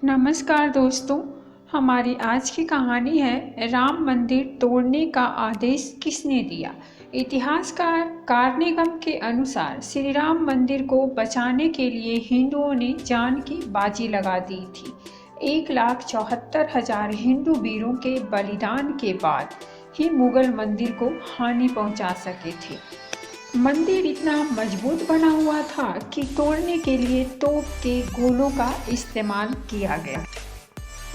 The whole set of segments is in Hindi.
नमस्कार दोस्तों। हमारी आज की कहानी है राम मंदिर तोड़ने का आदेश किसने दिया। इतिहासकार कार्नेगम के अनुसार श्री राम मंदिर को बचाने के लिए हिंदुओं ने जान की बाजी लगा दी थी। 1,74,000 हिंदू वीरों के बलिदान के बाद ही मुगल मंदिर को हानि पहुंचा सके थे। मंदिर इतना मजबूत बना हुआ था कि तोड़ने के लिए तोप के गोलों का इस्तेमाल किया गया।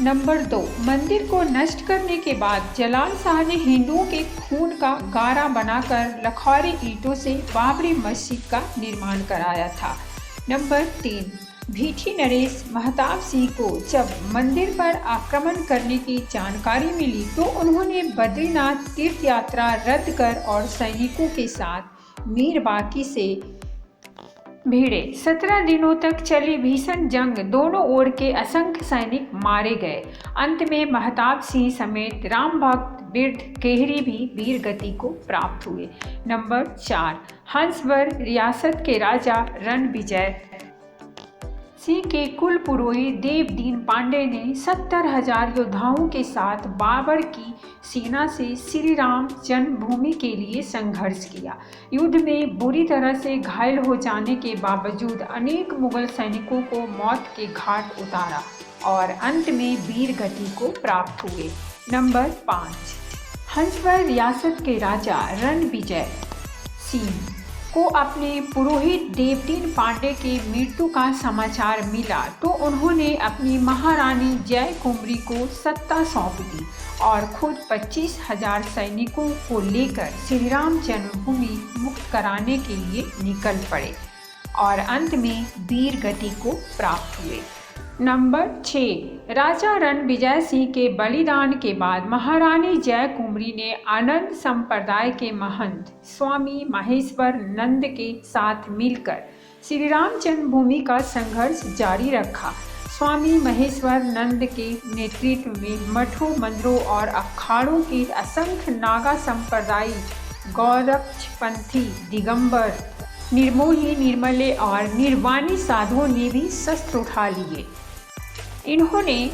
नंबर 2, मंदिर को नष्ट करने के बाद जलाल शाह ने हिंदुओं के खून का गारा बनाकर लखौरी ईंटों से बाबरी मस्जिद का निर्माण कराया था। नंबर 3, भीठी नरेश महताब सिंह को जब मंदिर पर आक्रमण करने की जानकारी मिली तो उन्होंने बद्रीनाथ तीर्थ यात्रा रद्द कर और सैनिकों के साथ मीरबाकी से भिड़े। 17 दिनों तक चली भीषण जंग दोनों ओर के असंख्य सैनिक मारे गए। अंत में महताब सिंह समेत राम भक्त बिरध केहरी भी वीर गति को प्राप्त हुए। नंबर 4, हंसवर रियासत के राजा रणविजय सिंह के कुल पुरोहित देवदीन पांडे ने 70,000 योद्धाओं के साथ बाबर की सेना से श्री राम जन्मभूमि के लिए संघर्ष किया। युद्ध में बुरी तरह से घायल हो जाने के बावजूद अनेक मुगल सैनिकों को मौत के घाट उतारा और अंत में वीर गति को प्राप्त हुए। नंबर 5, हंसवर रियासत के राजा रणविजय सिंह को अपने पुरोहित देवदीन पांडे की मृत्यु का समाचार मिला तो उन्होंने अपनी महारानी जय कुंवरी को सत्ता सौंप दी और खुद 25,000 सैनिकों को लेकर श्री राम जन्मभूमि मुक्त कराने के लिए निकल पड़े और अंत में वीर गति को प्राप्त हुए। नंबर 6, राजा रणविजय सिंह के बलिदान के बाद महारानी जय कुंवरी ने आनंद संप्रदाय के महंत स्वामी महेश्वर नंद के साथ मिलकर श्री राम जन्मभूमि का संघर्ष जारी रखा। स्वामी महेश्वर नंद के नेतृत्व में मठों, मंदिरों और अखाड़ों के असंख्य नागा संप्रदायी गौरक्षपंथी दिगंबर निर्मोही निर्मले और निर्वाणी साधुओं ने भी शस्त्र उठा लिए। इन्होंने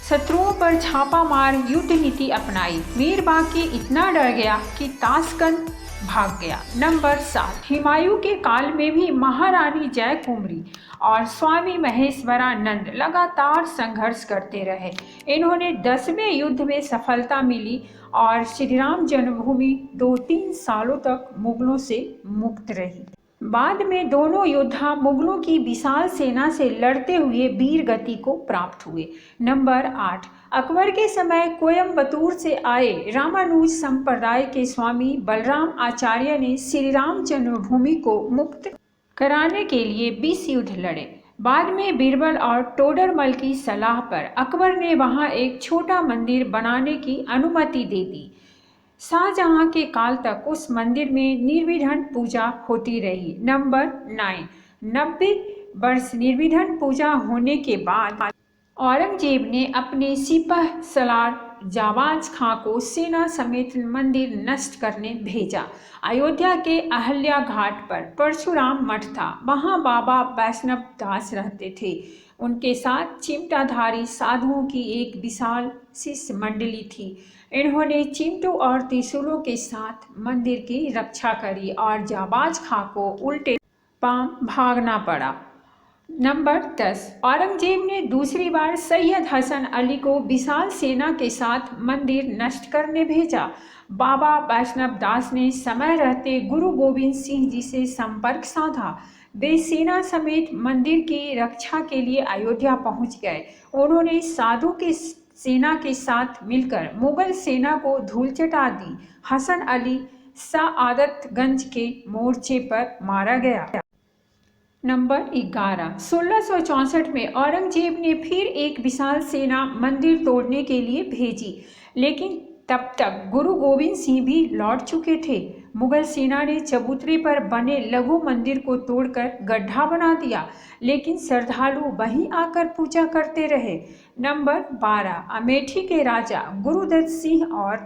शत्रुओं पर छापामार युद्ध नीति अपनाई। मीरबाकी इतना डर गया कि ताशकंद भाग गया। नंबर 7, हुमायूं के काल में भी महारानी जय कुंवरी और स्वामी महेश्वरानंद लगातार संघर्ष करते रहे। इन्होंने 10वें युद्ध में सफलता मिली और श्री राम जन्मभूमि 2-3 सालों तक मुगलों से मुक्त रही। बाद में दोनों योद्धा मुगलों की विशाल सेना से लड़ते हुए वीर गति को प्राप्त हुए। नंबर 8, अकबर के समय कोयम्बतूर से आए रामानुज संप्रदाय के स्वामी बलराम आचार्य ने श्री राम जन्मभूमि को मुक्त कराने के लिए 20 युद्ध लड़े। बाद में बीरबल और टोडरमल की सलाह पर अकबर ने वहां एक छोटा मंदिर बनाने की अनुमति दे दी। शाहजहां के काल तक उस मंदिर में निर्विघ्न पूजा होती रही। नंबर 9, 90 वर्ष निर्विघ्न पूजा होने के बाद औरंगजेब ने अपने सिपह सलार जाबाज खां को सेना समेत मंदिर नष्ट करने भेजा। अयोध्या के अहल्या घाट पर परशुराम मठ था। वहां बाबा वैष्णव दास रहते थे। उनके साथ चिमटाधारी साधुओं की एक विशाल शिष्य मंडली थी। इन्होंने चिमटों और त्रिशूलों के साथ मंदिर की रक्षा करी और जाबाज खां को उल्टे पांव भागना पड़ा। नंबर 10, औरंगजेब ने दूसरी बार सैयद हसन अली को विशाल सेना के साथ मंदिर नष्ट करने भेजा। बाबा वैष्णव दास ने समय रहते गुरु गोविंद सिंह जी से संपर्क साधा। वे सेना समेत मंदिर की रक्षा के लिए अयोध्या पहुंच गए। उन्होंने साधु के सेना के साथ मिलकर मुगल सेना को धूल चटा दी। हसन अली सआदतगंज के मोर्चे पर मारा गया। नंबर 11, 1664 में औरंगजेब ने फिर एक विशाल सेना मंदिर तोड़ने के लिए भेजी, लेकिन तब तक गुरु गोविंद सिंह भी लौट चुके थे। मुगल सेना ने चबूतरे पर बने लघु मंदिर को तोड़कर गड्ढा बना दिया, लेकिन श्रद्धालु वहीं आकर पूजा करते रहे। नंबर 12, अमेठी के राजा गुरुदत्त सिंह और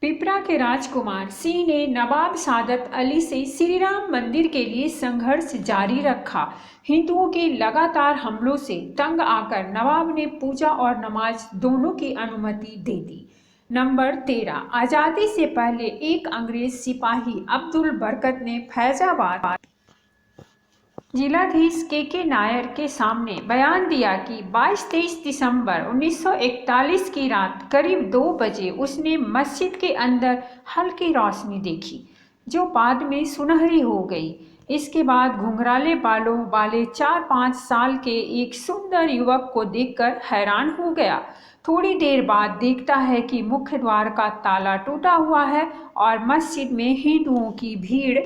पिपरा के राजकुमार सिंह ने नवाब सादत अली से श्री राम मंदिर के लिए संघर्ष जारी रखा। हिंदुओं के लगातार हमलों से तंग आकर नवाब ने पूजा और नमाज दोनों की अनुमति दे दी। नंबर 13, आज़ादी से पहले एक अंग्रेज सिपाही अब्दुल बरकत ने फैजाबाद जिलाधीश के नायर के सामने बयान दिया कि 22-23 दिसंबर 1941 की रात करीब 2 बजे उसने मस्जिद के अंदर हल्की रोशनी देखी, जो बाद में सुनहरी हो गई। इसके बाद घुंघराले बालों वाले 4-5 साल के एक सुंदर युवक को देखकर हैरान हो गया। थोड़ी देर बाद देखता है कि मुख्य द्वार का ताला टूटा हुआ है और मस्जिद में हिंदुओं की भीड़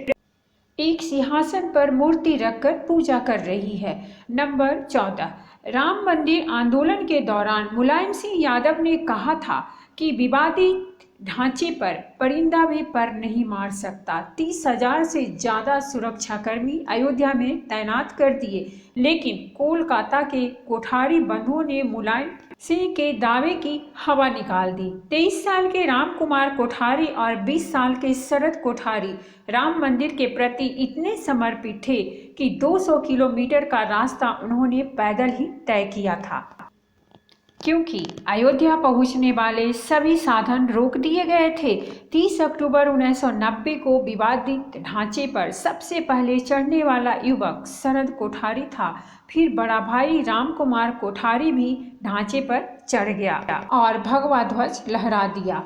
एक सिंहासन पर मूर्ति रखकर पूजा कर रही है। नंबर 14, राम मंदिर आंदोलन के दौरान मुलायम सिंह यादव ने कहा था कि विवादित ढांचे पर परिंदा भी पर नहीं मार सकता। 30,000 से ज़्यादा सुरक्षाकर्मी अयोध्या में तैनात कर दिए, लेकिन कोलकाता के कोठारी बंधुओं ने मुलायम सिंह के दावे की हवा निकाल दी। 23 साल के राम कुमार कोठारी और 20 साल के शरद कोठारी राम मंदिर के प्रति इतने समर्पित थे कि 200 किलोमीटर का रास्ता उन्होंने पैदल ही तय किया था। क्योंकि अयोध्या पहुंचने वाले सभी साधन रोक दिए गए थे। 30 अक्टूबर 1990 को विवादित ढांचे पर सबसे पहले चढ़ने वाला युवक शरद कोठारी था। फिर बड़ा भाई राम कुमार कोठारी भी ढांचे पर चढ़ गया और भगवा ध्वज लहरा दिया।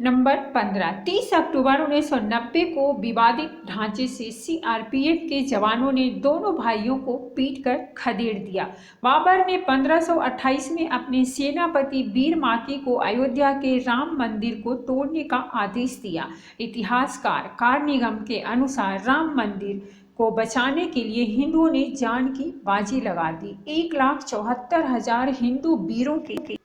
नंबर 15, 30 अक्टूबर 1990 को विवादित ढांचे से सीआरपीएफ के जवानों ने दोनों भाइयों को पीटकर खदेड़ दिया। बाबर ने 1528 में अपने सेनापति वीर माकी को अयोध्या के राम मंदिर को तोड़ने का आदेश दिया। इतिहासकार कारनिगम के अनुसार राम मंदिर को बचाने के लिए हिंदुओं ने जान की बाजी लगा दी। 1,74,000 हिंदू वीरों के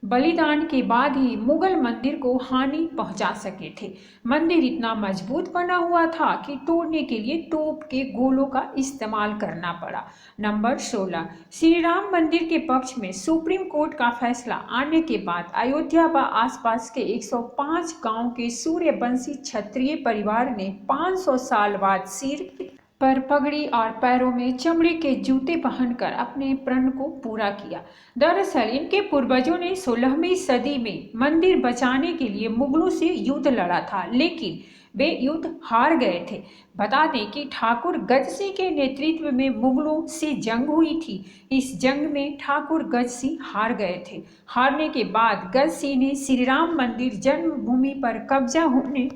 बलिदान के बाद ही मुगल मंदिर को हानि पहुंचा सके थे। मंदिर इतना मजबूत बना हुआ था कि तोड़ने के लिए तोप के गोलों का इस्तेमाल करना पड़ा। नंबर 16, श्री राम मंदिर के पक्ष में सुप्रीम कोर्ट का फैसला आने के बाद अयोध्या व आसपास के 105 गांव के सूर्यवंशी क्षत्रिय परिवार ने 500 साल बाद सिर पर पगड़ी और पैरों में चमड़े के जूते पहनकर अपने प्रण को पूरा किया। दरअसल इनके पूर्वजों ने 16वीं सदी में मंदिर बचाने के लिए मुगलों से युद्ध लड़ा था, लेकिन वे युद्ध हार गए थे। बता दें कि ठाकुर गज सिंह के नेतृत्व में मुगलों से जंग हुई थी। इस जंग में ठाकुर गज सिंह हार गए थे। हारने के बाद गज सिंह ने श्री राम मंदिर जन्मभूमि पर कब्जा होने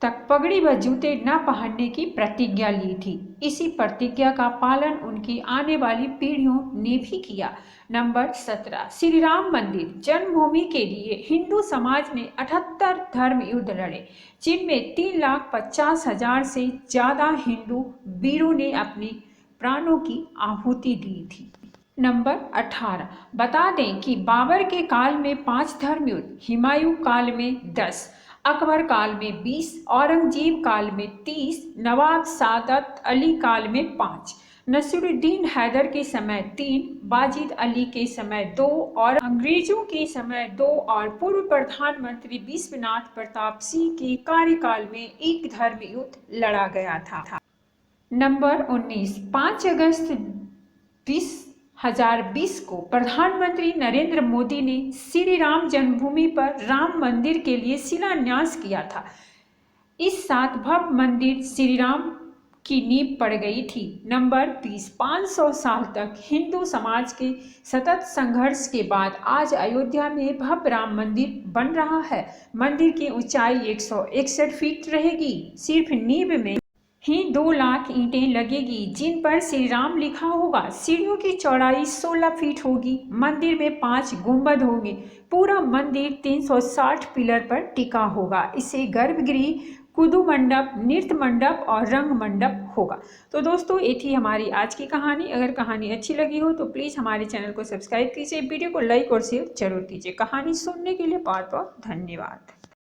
तक पगड़ी व जूते न पहनने की प्रतिज्ञा ली थी। इसी प्रतिज्ञा का पालन उनकी आने वाली पीढ़ियों ने भी किया। नंबर 17, श्री राम मंदिर जन्मभूमि के लिए हिंदू समाज ने 78 धर्म युद्ध लड़े, जिनमें 3,50,000 से ज़्यादा हिंदू वीरों ने अपने प्राणों की आहुति दी थी। नंबर 18, बता दें कि बाबर के काल में 5 धर्म युद्ध, हुमायूं काल में 10, अकबर काल में 20, औरंगजेब काल में 30, नवाब सादत अली काल में 5, नसीरुद्दीन हैदर के समय 3, बाजिद अली के समय 2 और अंग्रेजों के समय 2 और पूर्व प्रधानमंत्री विश्वनाथ प्रताप सिंह के कार्यकाल में 1 धर्म युद्ध लड़ा गया था। नंबर 19, 5 अगस्त 2020 को प्रधानमंत्री नरेंद्र मोदी ने श्री राम जन्मभूमि पर राम मंदिर के लिए शिलान्यास किया था। इस साथ भव्य मंदिर श्री राम की नींव पड़ गई थी। नंबर 20, 500 साल तक हिंदू समाज के सतत संघर्ष के बाद आज अयोध्या में भव्य राम मंदिर बन रहा है। मंदिर की ऊंचाई 161 फीट रहेगी। सिर्फ नींव में ही 2 लाख ईंटें लगेगी, जिन पर श्री राम लिखा होगा। सीढ़ियों की चौड़ाई 16 फीट होगी। मंदिर में 5 गुंबद होंगे। पूरा मंदिर 360 पिलर पर टिका होगा। इसे गर्भगृह, कुदू मंडप, नृत्य मंडप और रंग मंडप होगा। तो दोस्तों, ये थी हमारी आज की कहानी। अगर कहानी अच्छी लगी हो तो प्लीज़ हमारे चैनल को सब्सक्राइब कीजिए, वीडियो को लाइक और शेयर जरूर कीजिए। कहानी सुनने के लिए बहुत बहुत धन्यवाद।